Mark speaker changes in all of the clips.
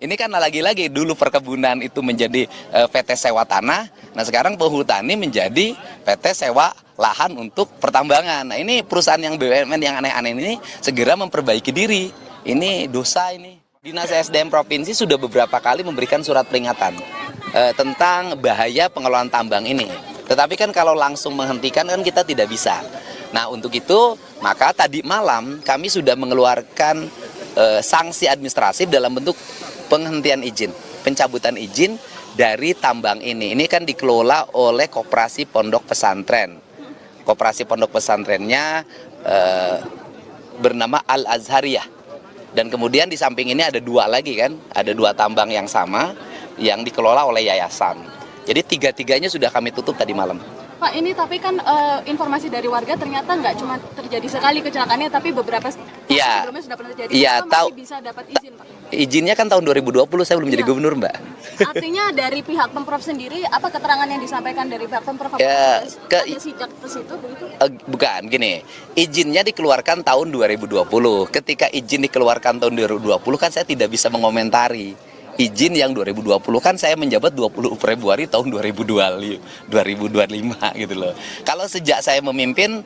Speaker 1: Ini kan lagi-lagi dulu perkebunan itu menjadi PT sewa tanah, nah sekarang Perhutani menjadi PT sewa lahan untuk pertambangan. Nah ini perusahaan yang BUMN yang aneh-aneh ini segera memperbaiki diri. Ini dosa ini. Dinas SDM Provinsi sudah beberapa kali memberikan surat peringatan tentang bahaya pengelolaan tambang ini. Tetapi kan kalau langsung menghentikan kan kita tidak bisa. Nah untuk itu maka tadi malam kami sudah mengeluarkan sanksi administratif dalam bentuk penghentian izin, pencabutan izin dari tambang ini. Ini kan dikelola oleh Koperasi Pondok Pesantren. Koperasi Pondok Pesantrennya bernama Al-Azhariyah. Dan kemudian di samping ini ada dua lagi kan, ada dua tambang yang sama yang dikelola oleh yayasan. Jadi tiga-tiganya sudah kami tutup tadi malam.
Speaker 2: Pak, ini tapi kan informasi dari warga ternyata nggak cuma terjadi sekali kecelakaannya, tapi beberapa sebelumnya sudah pernah terjadi.
Speaker 1: Iya,
Speaker 2: masih bisa dapat izin, Pak?
Speaker 1: Izinnya kan tahun 2020, saya belum jadi gubernur, Mbak.
Speaker 2: Artinya dari pihak Pemprov sendiri, apa keterangan yang disampaikan dari pihak Pemprov?
Speaker 1: Ya,
Speaker 2: ada sejak ke situ begitu?
Speaker 1: Bukan, gini, izinnya dikeluarkan tahun 2020. Ketika izin dikeluarkan tahun 2020 kan saya tidak bisa mengomentari. Izin yang 2020 kan saya menjabat 20 Februari tahun 2025 gitu loh. Kalau sejak saya memimpin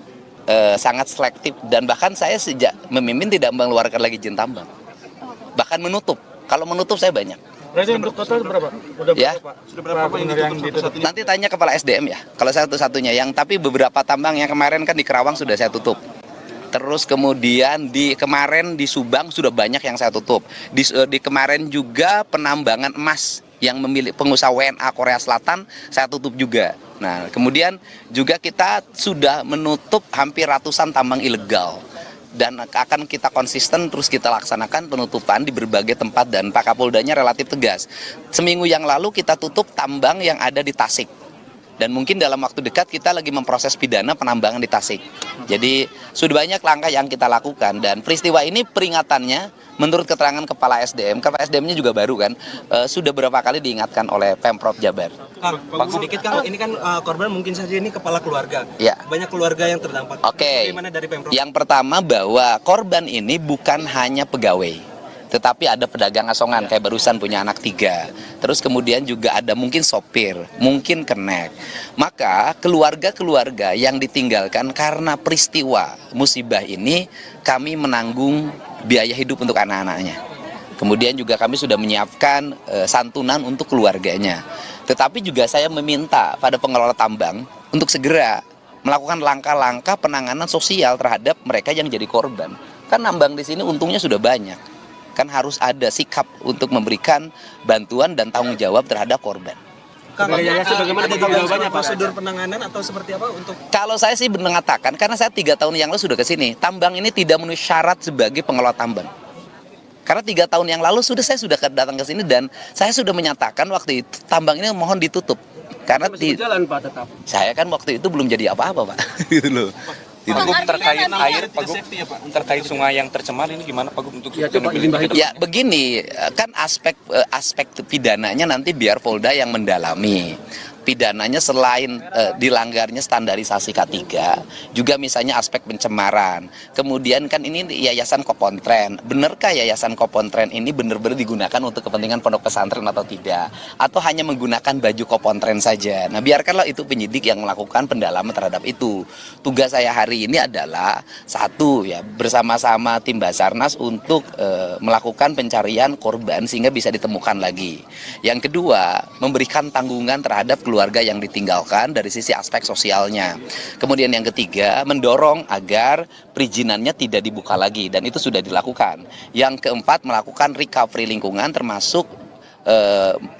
Speaker 1: sangat selektif dan bahkan saya sejak memimpin tidak mengeluarkan lagi izin tambang. Bahkan menutup. Kalau menutup saya banyak.
Speaker 3: Berarti untuk total berapa? Sudah berapa yang ditutup?
Speaker 1: Nanti tanya kepala SDM ya. Kalau saya satu-satunya tapi beberapa tambang yang kemarin kan di Kerawang sudah saya tutup. Terus kemudian kemarin di Subang sudah banyak yang saya tutup. Di kemarin juga penambangan emas yang memilih pengusaha WNA Korea Selatan saya tutup juga. Nah, kemudian juga kita sudah menutup hampir ratusan tambang ilegal. Dan akan kita konsisten terus kita laksanakan penutupan di berbagai tempat dan Pak Kapoldanya relatif tegas. Seminggu yang lalu kita tutup tambang yang ada di Tasik. Dan mungkin dalam waktu dekat kita lagi memproses pidana penambangan di Tasik. Jadi sudah banyak langkah yang kita lakukan dan peristiwa ini peringatannya menurut keterangan Kepala SDM-nya juga baru kan, sudah berapa kali diingatkan oleh Pemprov Jabar.
Speaker 4: Pak, sedikit Kang, ini kan korban mungkin saja ini kepala keluarga.
Speaker 1: Ya.
Speaker 4: Banyak keluarga yang terdampak.
Speaker 1: Oke.
Speaker 4: Bagaimana dari Pemprov?
Speaker 1: Yang pertama bahwa korban ini bukan hanya pegawai. Tetapi ada pedagang asongan kayak barusan punya anak 3. Terus kemudian juga ada mungkin sopir, mungkin kenek. Maka keluarga-keluarga yang ditinggalkan karena peristiwa musibah ini kami menanggung biaya hidup untuk anak-anaknya. Kemudian juga kami sudah menyiapkan santunan untuk keluarganya. Tetapi juga saya meminta pada pengelola tambang untuk segera melakukan langkah-langkah penanganan sosial terhadap mereka yang jadi korban. Kan tambang di sini untungnya sudah banyak. Kan harus ada sikap untuk memberikan bantuan dan tanggung jawab terhadap korban.
Speaker 4: Bagaimana ada jawabannya prosedur penanganan atau seperti apa untuk?
Speaker 1: Kalau saya sih mengatakan, karena saya 3 tahun yang lalu sudah ke sini, tambang ini tidak memenuhi syarat sebagai pengelola tambang. Karena 3 tahun yang lalu saya sudah datang ke sini dan saya sudah menyatakan waktu itu tambang ini mohon ditutup. Karena
Speaker 3: jalan Pak tetap.
Speaker 1: Saya kan waktu itu belum jadi apa-apa Pak. Gitu loh.
Speaker 5: Pak, terkait air, Pak, terkait sungai yang tercemar ini gimana Pak untuk
Speaker 1: Ya begini, kan aspek pidananya nanti biar Polda yang mendalami. Pidananya selain dilanggarnya standarisasi K3, juga misalnya aspek pencemaran. Kemudian kan ini Yayasan Kopontren. Benarkah Yayasan Kopontren ini benar-benar digunakan untuk kepentingan pondok pesantren atau tidak? Atau hanya menggunakan baju Kopontren saja? Nah, biarkanlah itu penyidik yang melakukan pendalaman terhadap itu. Tugas saya hari ini adalah satu ya, bersama-sama tim Basarnas untuk melakukan pencarian korban sehingga bisa ditemukan lagi. Yang kedua, memberikan tanggungan terhadap keluarga yang ditinggalkan dari sisi aspek sosialnya. Kemudian yang ketiga, mendorong agar perizinannya tidak dibuka lagi dan itu sudah dilakukan. Yang keempat, melakukan recovery lingkungan termasuk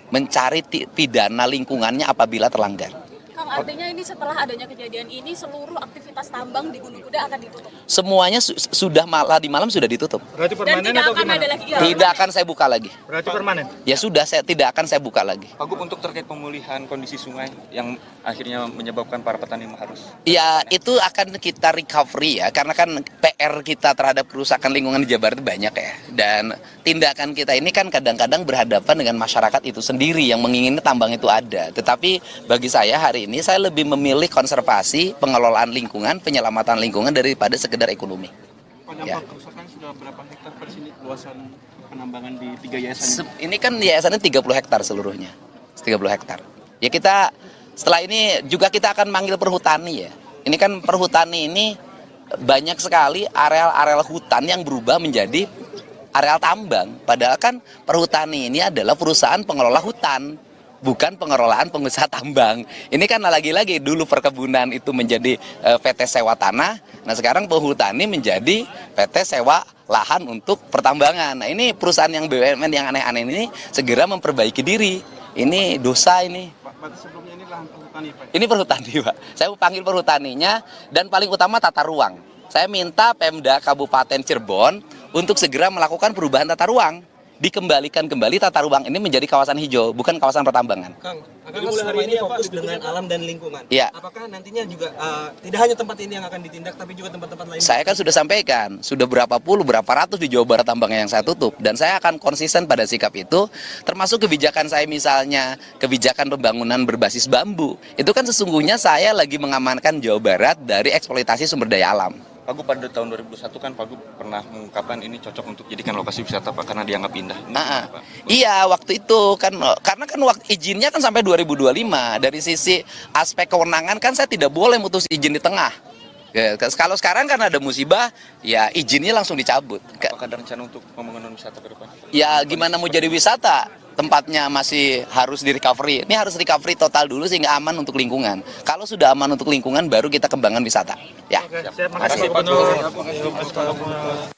Speaker 1: mencari pidana lingkungannya apabila terlanggar.
Speaker 2: Kang, artinya ini setelah adanya kejadian ini seluruh aktivitas tambang di Gunung Kuda akan ditutup?
Speaker 1: Semuanya sudah di malam sudah ditutup.
Speaker 3: Berarti
Speaker 2: Dan
Speaker 3: permanen
Speaker 2: tidak
Speaker 3: atau
Speaker 2: akan
Speaker 3: gimana?
Speaker 2: ada lagi?
Speaker 1: Tidak akan saya buka lagi.
Speaker 3: Berarti permanen?
Speaker 1: Ya sudah, saya tidak akan saya buka lagi.
Speaker 5: Pak Gub, untuk terkait pemulihan kondisi sungai yang akhirnya menyebabkan para petani harus
Speaker 1: Ya itu akan kita recovery ya, karena kan PR kita terhadap kerusakan lingkungan di Jabar itu banyak ya. Dan tindakan kita ini kan kadang-kadang berhadapan dengan masyarakat itu sendiri yang menginginkan tambang itu ada. Tetapi bagi saya hari ini saya lebih memilih konservasi, pengelolaan lingkungan, penyelamatan lingkungan daripada sekedar ekonomi.
Speaker 3: Dampak kerusakan sudah berapa hektar pada sini luasan
Speaker 4: penambangan di 3 yayasan ini?
Speaker 1: Ini kan yayasannya 30 hektar seluruhnya. 30 hektar. Ya kita setelah ini juga kita akan manggil perhutani ya. Ini kan perhutani ini banyak sekali areal-areal hutan yang berubah menjadi areal tambang. Padahal kan perhutani ini adalah perusahaan pengelola hutan, bukan pengelolaan pengusaha tambang. Ini kan lagi-lagi dulu perkebunan itu menjadi PT sewa tanah, nah sekarang perhutani menjadi PT sewa lahan untuk pertambangan. Nah ini perusahaan yang BUMN yang aneh-aneh ini segera memperbaiki diri. Ini dosa ini.
Speaker 4: Berarti sebelumnya ini lahan perhutani, Pak?
Speaker 1: Ini perhutani, Pak. Saya panggil perhutaninya dan paling utama tata ruang. Saya minta Pemda Kabupaten Cirebon untuk segera melakukan perubahan tata ruang. Dikembalikan kembali tata ruang ini menjadi kawasan hijau, bukan kawasan pertambangan.
Speaker 4: Kang, selama ini fokus dengan alam dan lingkungan.
Speaker 1: Iya.
Speaker 4: Apakah nantinya juga tidak hanya tempat ini yang akan ditindak, tapi juga tempat-tempat lain?
Speaker 1: Saya kan sudah sampaikan, sudah berapa ratus di Jawa Barat tambangnya yang saya tutup. Dan saya akan konsisten pada sikap itu, termasuk kebijakan saya misalnya, kebijakan pembangunan berbasis bambu. Itu kan sesungguhnya saya lagi mengamankan Jawa Barat dari eksploitasi sumber daya alam.
Speaker 5: Pak Gub pada tahun 2001 kan Pak Gub pernah mengungkapkan ini cocok untuk jadikan lokasi wisata Pak karena dianggap indah.
Speaker 1: Iya, waktu itu kan karena kan waktu izinnya kan sampai 2025. Dari sisi aspek kewenangan kan saya tidak boleh mutus izin di tengah. Ya, kalau sekarang kan ada musibah, ya izinnya langsung dicabut.
Speaker 5: Apakah ada rencana untuk pembangunan wisata ke depan?
Speaker 1: Ya gimana mau jadi wisata? Tempatnya masih harus di recovery. Ini harus recovery total dulu sehingga aman untuk lingkungan. Kalau sudah aman untuk lingkungan baru kita kembangkan wisata. Ya.
Speaker 3: Siap, makasih Pak Gubernur.